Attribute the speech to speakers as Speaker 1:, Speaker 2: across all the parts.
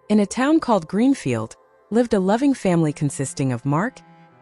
Speaker 1: In a town called Greenfield, lived a loving family consisting of Mark,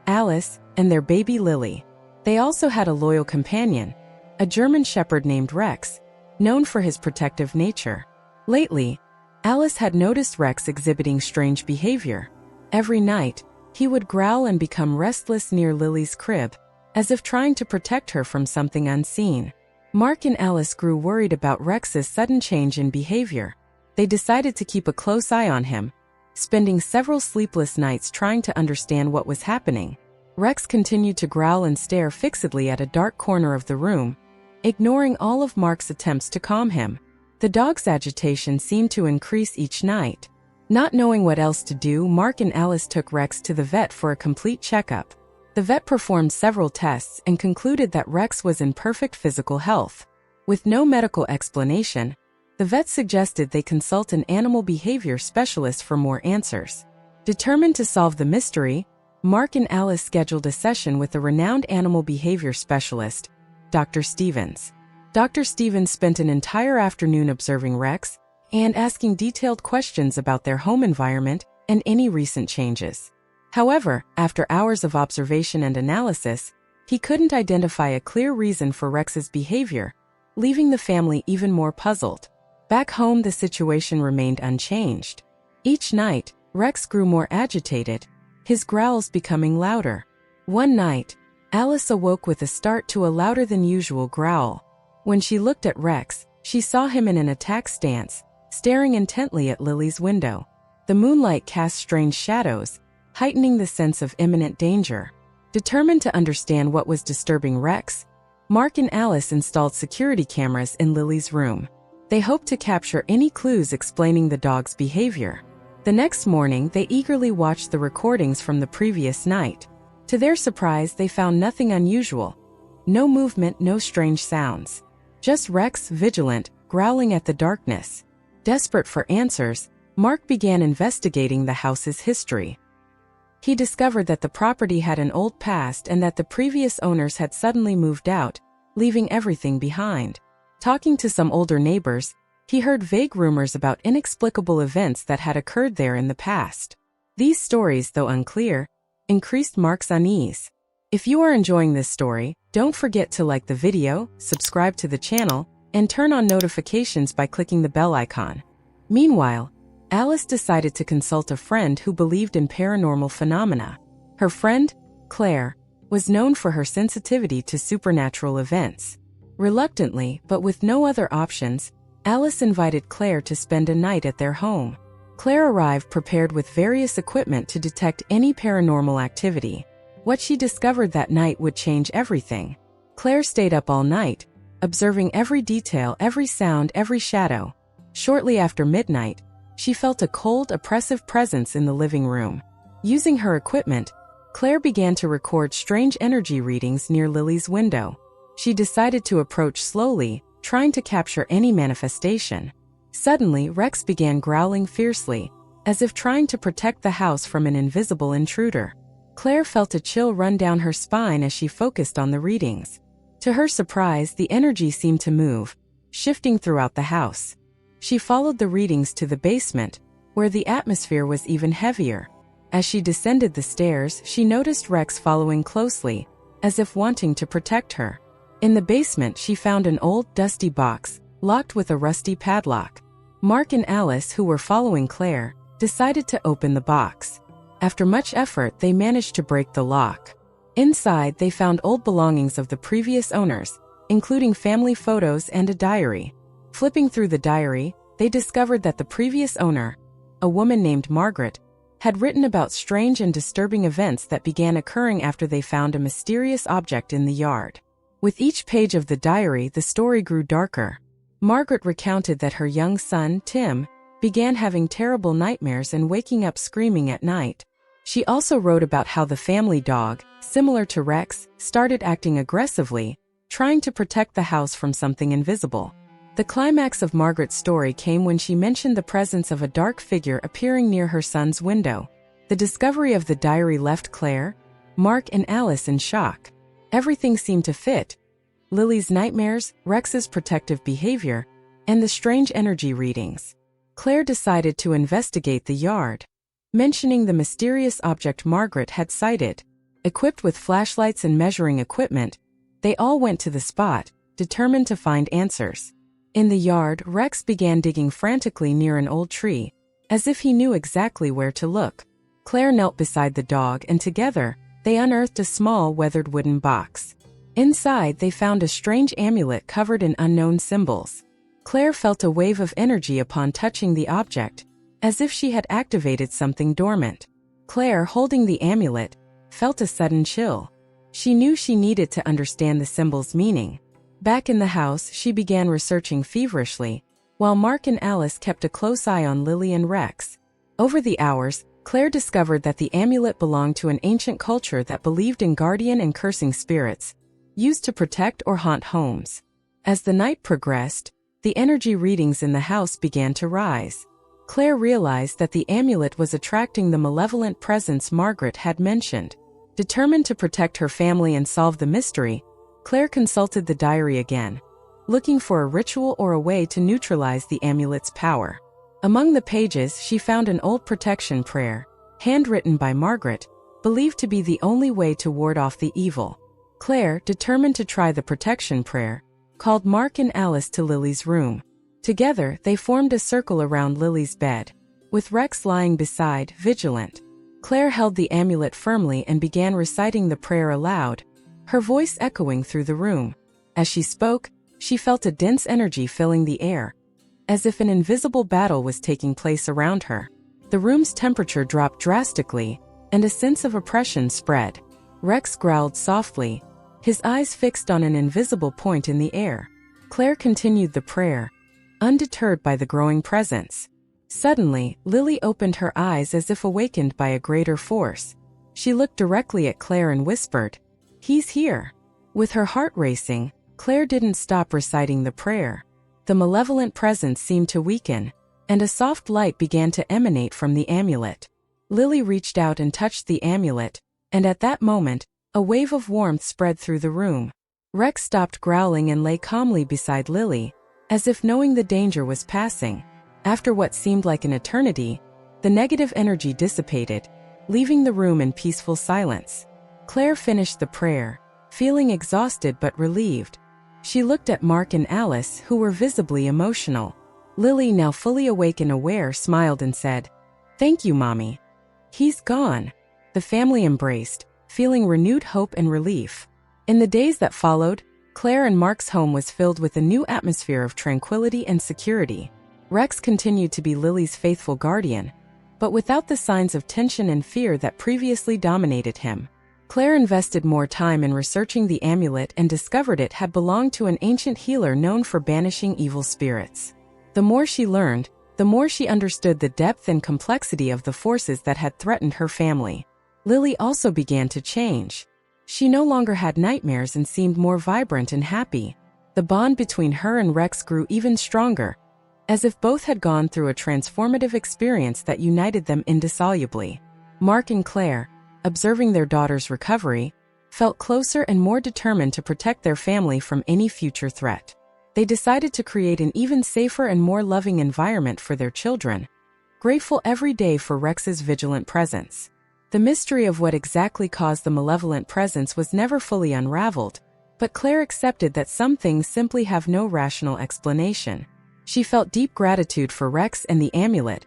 Speaker 1: Alice, and their baby Lily. They also had a loyal companion, a German shepherd named Rex, known for his protective nature. Lately, Alice had noticed Rex exhibiting strange behavior. Every night, he would growl and become restless near Lily's crib, as if trying to protect her from something unseen. Mark and Alice grew worried about Rex's sudden change in behavior. They decided to keep a close eye on him, spending several sleepless nights trying to understand what was happening. Rex continued to growl and stare fixedly at a dark corner of the room, ignoring all of Mark's attempts to calm him. The dog's agitation seemed to increase each night. Not knowing what else to do, Mark and Alice took Rex to the vet for a complete checkup. The vet performed several tests and concluded that Rex was in perfect physical health. With no medical explanation, the vet suggested they consult an animal behavior specialist for more answers. Determined to solve the mystery, Mark and Alice scheduled a session with a renowned animal behavior specialist, Dr. Stevens. Dr. Stevens spent an entire afternoon observing Rex and asking detailed questions about their home environment and any recent changes. However, after hours of observation and analysis, he couldn't identify a clear reason for Rex's behavior, leaving the family even more puzzled. Back home, the situation remained unchanged. Each night, Rex grew more agitated, his growls becoming louder. One night, Alice awoke with a start to a louder than usual growl. When she looked at Rex, she saw him in an attack stance, staring intently at Lily's window. The moonlight cast strange shadows, heightening the sense of imminent danger. Determined to understand what was disturbing Rex, Mark and Alice installed security cameras in Lily's room. They hoped to capture any clues explaining the dog's behavior. The next morning, they eagerly watched the recordings from the previous night. To their surprise, they found nothing unusual. No movement, no strange sounds. Just Rex, vigilant, growling at the darkness. Desperate for answers, Mark began investigating the house's history. He discovered that the property had an old past and that the previous owners had suddenly moved out, leaving everything behind. Talking to some older neighbors, he heard vague rumors about inexplicable events that had occurred there in the past. These stories, though unclear, increased Mark's unease. If you are enjoying this story, don't forget to like the video, subscribe to the channel, and turn on notifications by clicking the bell icon. Meanwhile, Alice decided to consult a friend who believed in paranormal phenomena. Her friend, Claire, was known for her sensitivity to supernatural events. Reluctantly, but with no other options, Alice invited Claire to spend a night at their home. Claire arrived prepared with various equipment to detect any paranormal activity. What she discovered that night would change everything. Claire stayed up all night, observing every detail, every sound, every shadow. Shortly after midnight, she felt a cold, oppressive presence in the living room. Using her equipment, Claire began to record strange energy readings near Lily's window. She decided to approach slowly, trying to capture any manifestation. Suddenly, Rex began growling fiercely, as if trying to protect the house from an invisible intruder. Claire felt a chill run down her spine as she focused on the readings. To her surprise, the energy seemed to move, shifting throughout the house. She followed the readings to the basement, where the atmosphere was even heavier. As she descended the stairs, she noticed Rex following closely, as if wanting to protect her. In the basement, she found an old, dusty box, locked with a rusty padlock. Mark and Alice, who were following Claire, decided to open the box. After much effort, they managed to break the lock. Inside, they found old belongings of the previous owners, including family photos and a diary. Flipping through the diary, they discovered that the previous owner, a woman named Margaret, had written about strange and disturbing events that began occurring after they found a mysterious object in the yard. With each page of the diary, the story grew darker. Margaret recounted that her young son, Tim, began having terrible nightmares and waking up screaming at night. She also wrote about how the family dog, similar to Rex, started acting aggressively, trying to protect the house from something invisible. The climax of Margaret's story came when she mentioned the presence of a dark figure appearing near her son's window. The discovery of the diary left Claire, Mark, and Alice in shock. Everything seemed to fit: Lily's nightmares, Rex's protective behavior, and the strange energy readings. Claire decided to investigate the yard. Mentioning the mysterious object Margaret had sighted, equipped with flashlights and measuring equipment, they all went to the spot, determined to find answers. In the yard, Rex began digging frantically near an old tree, as if he knew exactly where to look. Claire knelt beside the dog and together, they unearthed a small weathered wooden box. Inside, they found a strange amulet covered in unknown symbols. Claire felt a wave of energy upon touching the object, as if she had activated something dormant. Claire, holding the amulet, felt a sudden chill. She knew she needed to understand the symbol's meaning. Back in the house, she began researching feverishly, while Mark and Alice kept a close eye on Lily and Rex. Over the hours, Claire discovered that the amulet belonged to an ancient culture that believed in guardian and cursing spirits, used to protect or haunt homes. As the night progressed, the energy readings in the house began to rise. Claire realized that the amulet was attracting the malevolent presence Margaret had mentioned. Determined to protect her family and solve the mystery, Claire consulted the diary again, looking for a ritual or a way to neutralize the amulet's power. Among the pages, she found an old protection prayer, handwritten by Margaret, believed to be the only way to ward off the evil. Claire, determined to try the protection prayer, called Mark and Alice to Lily's room. Together, they formed a circle around Lily's bed, with Rex lying beside, vigilant. Claire held the amulet firmly and began reciting the prayer aloud, her voice echoing through the room. As she spoke, she felt a dense energy filling the air, as if an invisible battle was taking place around her. The room's temperature dropped drastically, and a sense of oppression spread. Rex growled softly, his eyes fixed on an invisible point in the air. Claire continued the prayer, undeterred by the growing presence. Suddenly, Lily opened her eyes as if awakened by a greater force. She looked directly at Claire and whispered, "He's here." With her heart racing, Claire didn't stop reciting the prayer. The malevolent presence seemed to weaken, and a soft light began to emanate from the amulet. Lily reached out and touched the amulet, and at that moment, a wave of warmth spread through the room. Rex stopped growling and lay calmly beside Lily, as if knowing the danger was passing. After what seemed like an eternity, the negative energy dissipated, leaving the room in peaceful silence. Claire finished the prayer, feeling exhausted but relieved. She looked at Mark and Alice, who were visibly emotional. Lily, now fully awake and aware, smiled and said, "Thank you, Mommy." "He's gone." The family embraced, feeling renewed hope and relief. In the days that followed, Claire and Mark's home was filled with a new atmosphere of tranquility and security. Rex continued to be Lily's faithful guardian, but without the signs of tension and fear that previously dominated him. Claire invested more time in researching the amulet and discovered it had belonged to an ancient healer known for banishing evil spirits. The more she learned, the more she understood the depth and complexity of the forces that had threatened her family. Lily also began to change. She no longer had nightmares and seemed more vibrant and happy. The bond between her and Rex grew even stronger, as if both had gone through a transformative experience that united them indissolubly. Mark and Claire, observing their daughter's recovery, felt closer and more determined to protect their family from any future threat. They decided to create an even safer and more loving environment for their children, grateful every day for Rex's vigilant presence. The mystery of what exactly caused the malevolent presence was never fully unraveled, but Claire accepted that some things simply have no rational explanation. She felt deep gratitude for Rex and the amulet,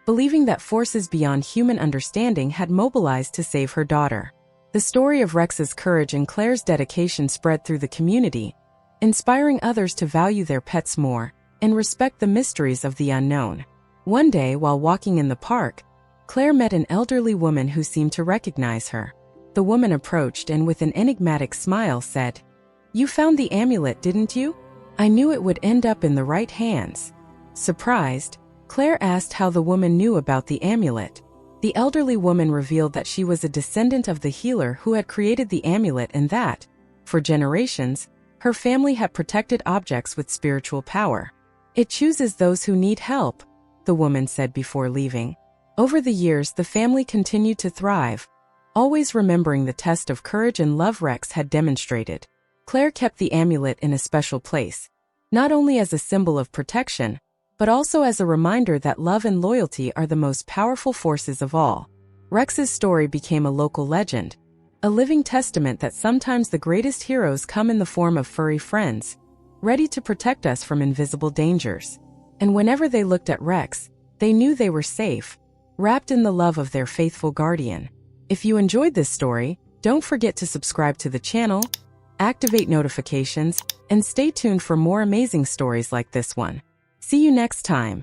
Speaker 1: believing that forces beyond human understanding had mobilized to save her daughter. The story of Rex's courage and Claire's dedication spread through the community, inspiring others to value their pets more and respect the mysteries of the unknown. One day, while walking in the park, Claire met an elderly woman who seemed to recognize her. The woman approached and with an enigmatic smile said, "You found the amulet, didn't you? I knew it would end up in the right hands." Surprised, Claire asked how the woman knew about the amulet. The elderly woman revealed that she was a descendant of the healer who had created the amulet and that, for generations, her family had protected objects with spiritual power. "It chooses those who need help," the woman said before leaving. Over the years, the family continued to thrive, always remembering the test of courage and love Rex had demonstrated. Claire kept the amulet in a special place, not only as a symbol of protection, but also as a reminder that love and loyalty are the most powerful forces of all. Rex's story became a local legend, a living testament that sometimes the greatest heroes come in the form of furry friends, ready to protect us from invisible dangers. And whenever they looked at Rex, they knew they were safe, wrapped in the love of their faithful guardian. If you enjoyed this story, don't forget to subscribe to the channel, activate notifications, and stay tuned for more amazing stories like this one. See you next time.